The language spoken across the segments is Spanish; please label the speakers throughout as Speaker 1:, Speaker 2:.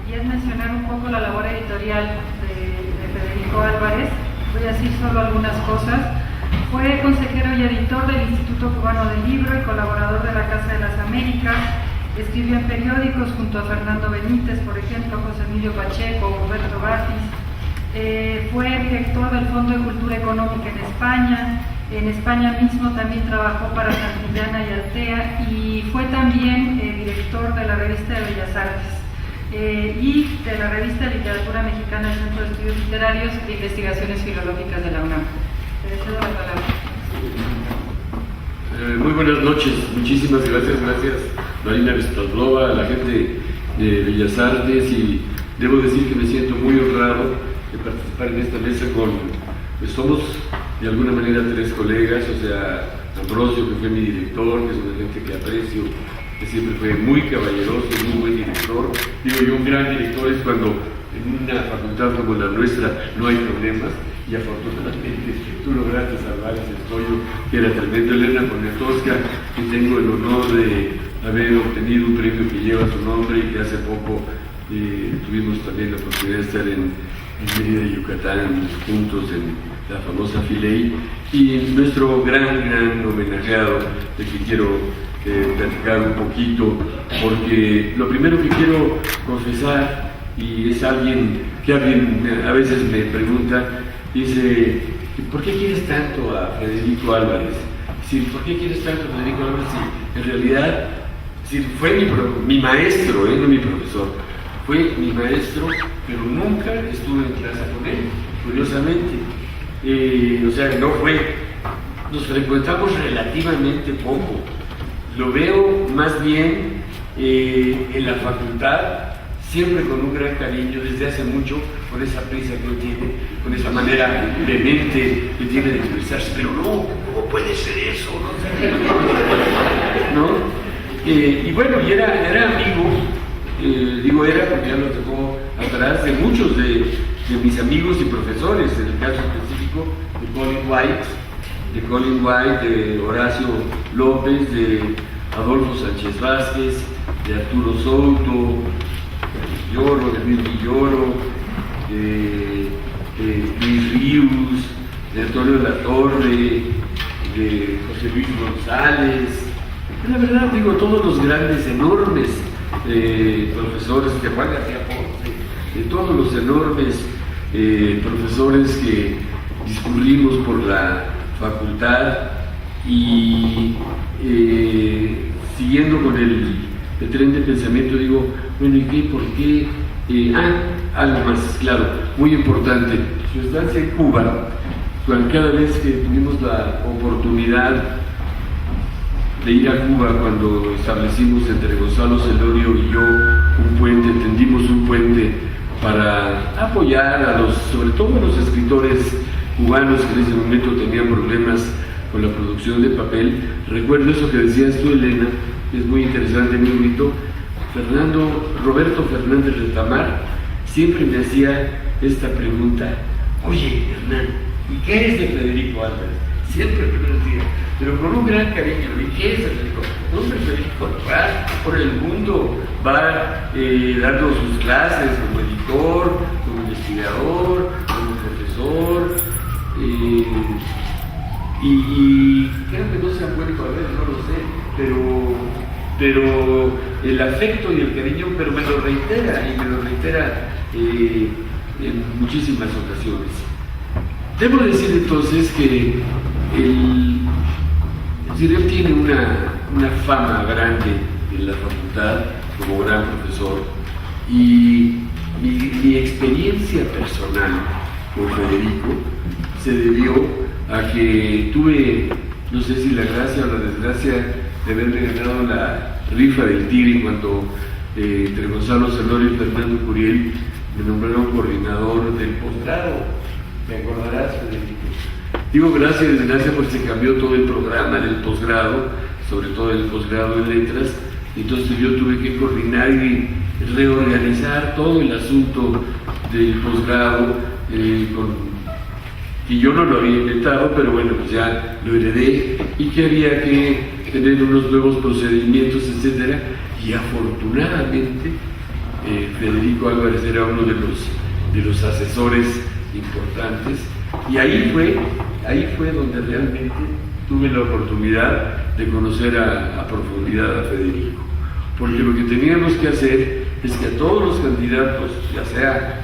Speaker 1: y es mencionar un poco la labor editorial de Federico Álvarez. Voy a decir solo algunas cosas. Fue consejero y editor del Instituto Cubano del Libro y colaborador de la Casa de las Américas. Escribió en periódicos junto a Fernando Benítez, por ejemplo, José Emilio Pacheco, Roberto Batis. Fue director del Fondo de Cultura Económica en España. En España mismo también trabajó para Santillana y Altea, y fue también director de la Revista de Bellas Artes y de la Revista de Literatura Mexicana del Centro de Estudios Literarios e Investigaciones Filológicas de la UNAM. Te cedo la palabra.
Speaker 2: Muy buenas noches, muchísimas gracias, Marina Vistadlova, a la gente de Bellas Artes, y debo decir que me siento muy honrado de participar en esta mesa con, pues somos de alguna manera tres colegas, o sea, Ambrosio, que fue mi director, que es una gente que aprecio, que siempre fue muy caballeroso, muy buen director. Digo yo, un gran director es cuando en una facultad como la nuestra no hay problemas, y afortunadamente tú lograste salvar ese escollo, que era tremendo. Elena Poniatowska, que tengo el honor de haber obtenido un premio que lleva su nombre, y que hace poco tuvimos también la oportunidad de estar en Mérida, Yucatán, juntos en la famosa Filey, y nuestro gran homenajeado, de que quiero platicar un poquito, porque lo primero que quiero confesar, y es alguien que a veces me pregunta, dice, ¿por qué quieres tanto a Federico Álvarez? Sí, ¿por qué quieres tanto a Federico Álvarez? Sí, en realidad, sí, fue mi maestro, no mi profesor, fue mi maestro, pero nunca estuve en clase con él, curiosamente. O sea, no fue, nos frecuentamos relativamente poco. Lo veo más bien en la facultad, siempre con un gran cariño, desde hace mucho, con esa prisa que él tiene, con esa manera vehemente que tiene de expresarse, pero no, ¿cómo puede ser eso? ¿No? Y bueno, y era amigo, digo era porque ya lo dejó atrás, de muchos de mis amigos y profesores, en el caso específico de Colin White, de Horacio López, de Adolfo Sánchez Vázquez, de Arturo Souto, de Luis Villoro, de Luis Ríos, de Antonio Latorre, de José Luis González. La verdad, digo, todos los grandes, enormes profesores, de Juan García Ponce, de todos los enormes profesores que discurrimos por la facultad, y siguiendo con el tren de pensamiento, digo, bueno, ¿y qué? ¿Por qué? Algo más, claro, muy importante, su estancia en Cuba, cada vez que tuvimos la oportunidad de ir a Cuba, cuando establecimos entre Gonzalo Celorio y yo un puente, tendimos un puente para apoyar sobre todo a los escritores cubanos que en ese momento tenían problemas con la producción de papel. Recuerdo eso que decías tú, Elena, que es muy interesante, muy bonito. Roberto Fernández Retamar siempre me hacía esta pregunta: oye, Hernán, ¿y qué es de Federico Álvarez? Siempre me decía, pero con un gran cariño. ¿Y qué es de Federico? No, Federico va por el mundo, va dando sus clases como editor, como investigador, como profesor, y creo que no se han vuelto a ver, no lo sé, pero el afecto y el cariño, pero me lo reitera, y me lo reitera en muchísimas ocasiones. Debo decir entonces que él tiene una fama grande en la facultad como gran profesor, y mi experiencia personal con Federico se debió a que tuve, no sé si la gracia o la desgracia, de haberme ganado la rifa del Tigre cuando entre Gonzalo Celorio y Fernando Curiel me nombraron coordinador del posgrado. ¿Te acordarás, Federico? Digo gracias porque se cambió todo el programa del posgrado, sobre todo el posgrado en letras. Entonces yo tuve que coordinar y reorganizar todo el asunto del posgrado, y yo no lo había inventado, pero bueno, pues ya lo heredé, y que había que tener unos nuevos procedimientos, etcétera. Y afortunadamente Federico Álvarez era uno de los asesores importantes, y ahí fue donde realmente tuve la oportunidad de conocer a profundidad a Federico, porque lo que teníamos que hacer es que a todos los candidatos,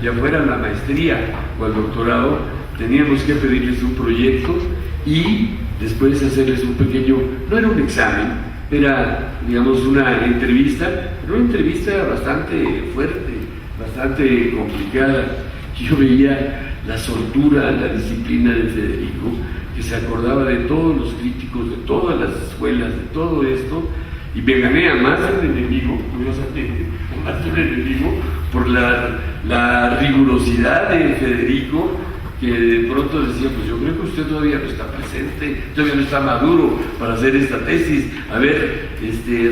Speaker 2: ya fuera la maestría o al doctorado, teníamos que pedirles un proyecto y después hacerles un pequeño, no era un examen, era, digamos, una entrevista, pero una entrevista bastante fuerte, bastante complicada. Yo veía la soltura, la disciplina de Federico, que se acordaba de todos los críticos, de todas las escuelas, de todo esto, y me gané a más de un enemigo, curiosamente, más de un enemigo, por la rigurosidad de Federico, que de pronto decía, pues yo creo que usted todavía no está presente, todavía no está maduro para hacer esta tesis, a ver,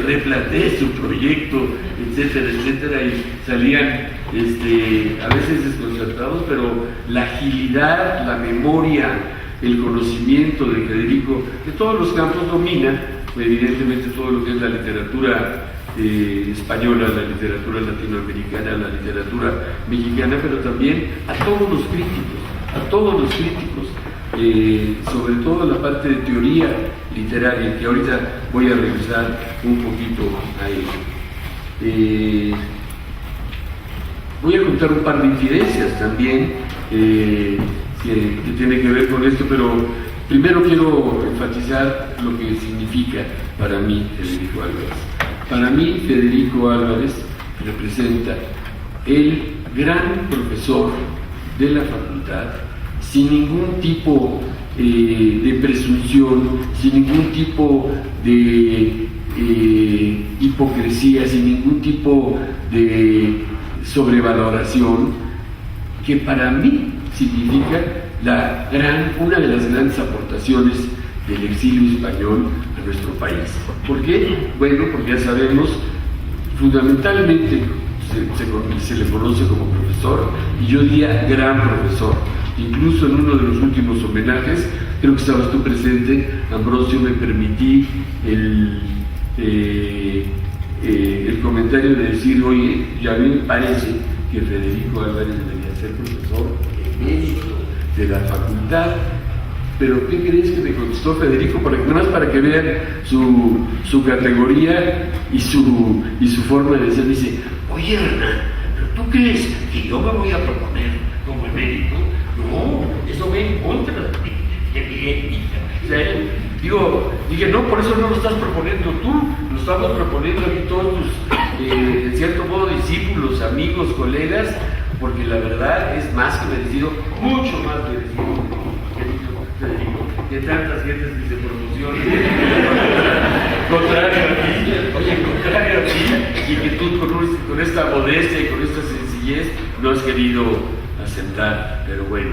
Speaker 2: replantee su proyecto, etcétera, etcétera, y salían a veces desconcertados, pero la agilidad, la memoria, el conocimiento de Federico, de todos los campos domina, evidentemente todo lo que es la literatura española, la literatura latinoamericana, la literatura mexicana, pero también a todos los críticos, sobre todo la parte de teoría literaria, que ahorita voy a regresar un poquito a ello. Voy a contar un par de infidencias también que tienen que ver con esto, pero primero quiero enfatizar lo que significa para mí Federico Álvarez. Para mí Federico Álvarez representa el gran profesor de la facultad, sin ningún tipo de presunción, sin ningún tipo de hipocresía, sin ningún tipo de sobrevaloración, que para mí significa una de las grandes aportaciones del exilio español a nuestro país. ¿Por qué? Bueno, porque ya sabemos, fundamentalmente se le conoce como profesor, y yo diría gran profesor. Incluso en uno de los últimos homenajes, creo que estabas tú presente, Ambrosio, me permití el comentario de decir, oye, ya a mí me parece que Federico Álvarez debería ser profesor emérito de la facultad. Pero ¿qué crees que me contestó Federico? Nada más para que vean su categoría y su forma de ser. Dice, oye Hernán, ¿tú crees que yo me voy a proponer como emérito? No, eso va en contra de mí. O sea, dije, no, por eso no lo estás proponiendo tú, lo estamos proponiendo aquí todos tus, en cierto modo, discípulos, amigos, colegas, porque la verdad es más que merecido, mucho más merecido, que tantas gentes que se promocionan contrario a ti, y que tú con esta modestia y con esta sencillez no has querido aceptar. Pero bueno,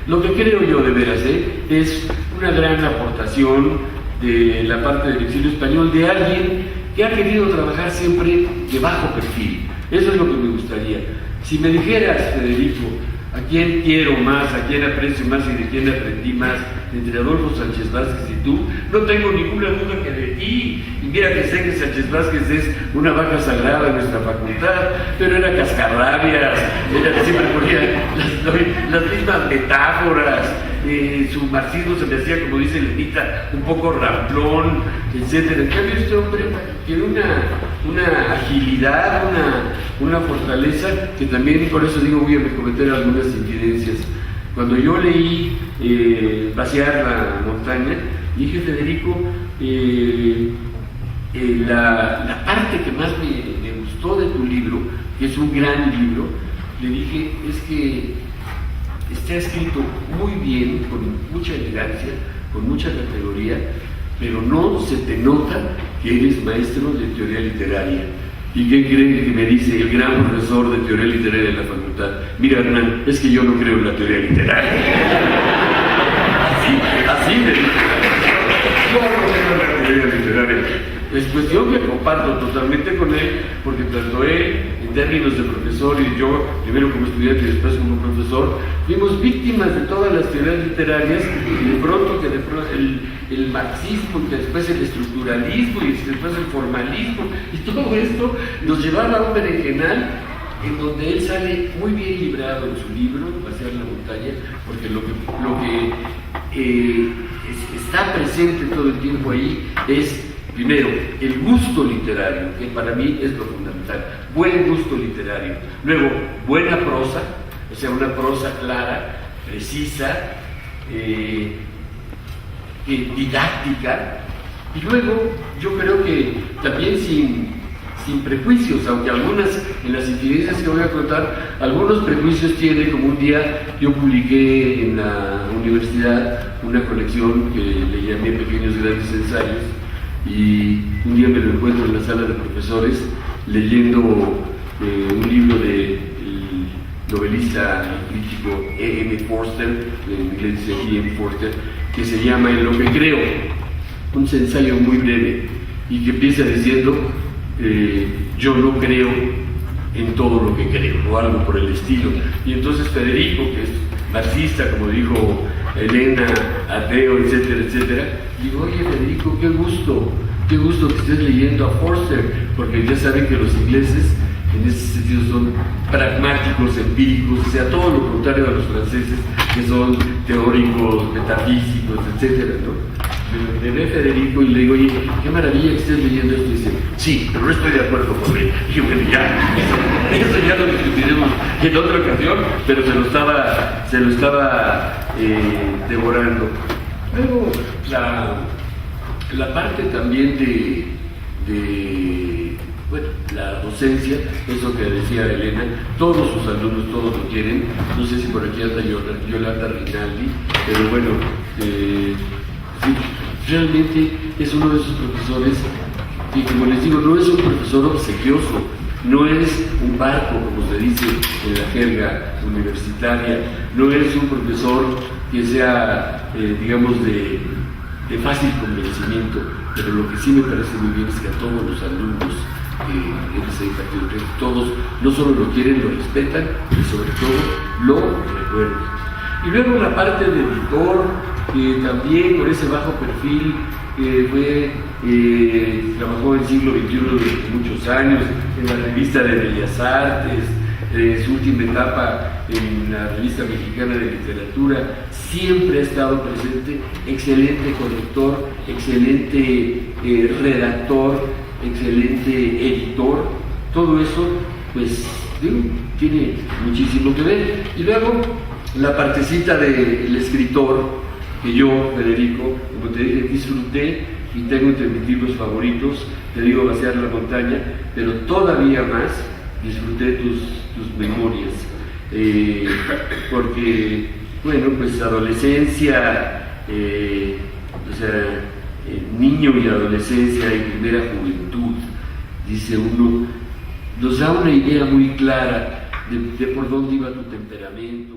Speaker 2: lo que creo yo de veras es una gran aportación de la parte del exilio español, de alguien que ha querido trabajar siempre de bajo perfil. Eso es lo que me gustaría. Si me dijeras, Federico, ¿a quién quiero más, a quién aprecio más y de quién aprendí más entre Adolfo Sánchez Vázquez y tú? No tengo ninguna duda que de ti. Y mira que sé que Sánchez Vázquez es una vaca sagrada en nuestra facultad, pero era cascarrabias, siempre ponía las mismas metáforas, su marxismo se me hacía, como dice Lenita, un poco ramplón, etc. En cambio, este hombre tiene una agilidad, una fortaleza, que también, por eso digo, voy a cometer algunas infidencias. Cuando yo leí Vaciar la montaña, dije, Federico, la parte que más me gustó de tu libro, que es un gran libro, le dije, es que está escrito muy bien, con mucha elegancia, con mucha categoría, pero no se te nota que eres maestro de teoría literaria. ¿Y qué cree que me dice el gran profesor de teoría literaria de la facultad? Mira, Hernán, es que yo no creo en la teoría literaria. Así me dice. Yo no creo en la teoría literaria. Es cuestión que comparto totalmente con él, porque tanto él, en términos de profesor, y yo, primero como estudiante y después como profesor, fuimos víctimas de todas las teorías literarias, y de pronto el marxismo, y después el estructuralismo, y después el formalismo, y todo esto nos llevaba a un berenjenal en donde él sale muy bien librado en su libro, Pasear la montaña, porque lo que está presente todo el tiempo ahí es, primero, el gusto literario, que para mí es lo fundamental, buen gusto literario. Luego, buena prosa, o sea, una prosa clara, precisa, didáctica, y luego yo creo que también sin prejuicios, aunque algunas, en las incidencias que voy a contar, algunos prejuicios tiene, como un día yo publiqué en la universidad una colección que le llamé Pequeños Grandes Ensayos, y un día me lo encuentro en la sala de profesores leyendo un libro del novelista y crítico E.M. Forster, en inglés dice E.M. Forster, que se llama En lo que creo, un ensayo muy breve, y que empieza diciendo yo no creo en todo lo que creo, o algo por el estilo. Y entonces Federico, que es marxista, como dijo Elena, ateo, etcétera, etcétera, digo, oye Federico, qué gusto que estés leyendo a Forster, porque ya saben que los ingleses en ese sentido son pragmáticos, empíricos, o sea, todo lo contrario a los franceses, que son teóricos, metafísicos, etcétera, ¿no? Le ve Federico y le digo, oye, qué maravilla que estés leyendo esto. Y dice, sí, pero no estoy de acuerdo con él. Y yo, bueno, ya, eso ya lo discutiremos en otra ocasión, pero se lo estaba devorando. Luego, la parte también bueno, la docencia, eso que decía Elena, todos sus alumnos, todos lo quieren. No sé si por aquí anda Yolanda Rinaldi, pero bueno, sí, realmente es uno de esos profesores que, como les digo, no es un profesor obsequioso, no es un barco, como se dice en la jerga universitaria, no es un profesor que sea, digamos, de fácil convencimiento, pero lo que sí me parece muy bien es que a todos los alumnos todos no solo lo quieren, lo respetan y sobre todo lo recuerdan. Y luego la parte de editor, que también con ese bajo perfil trabajó en el siglo XXI durante muchos años en la revista de Bellas Artes, su última etapa en la revista mexicana de literatura, siempre ha estado presente, excelente corrector, excelente redactor, excelente editor, todo eso pues tiene muchísimo que ver. Y luego la partecita del escritor, que yo, Federico, como te dije, disfruté y tengo entre mis libros favoritos, te digo Pasear la montaña, pero todavía más disfruté tus memorias, porque, bueno, pues adolescencia, o sea, niño y adolescencia y primera juventud, dice uno, nos da una idea muy clara de por dónde iba tu temperamento.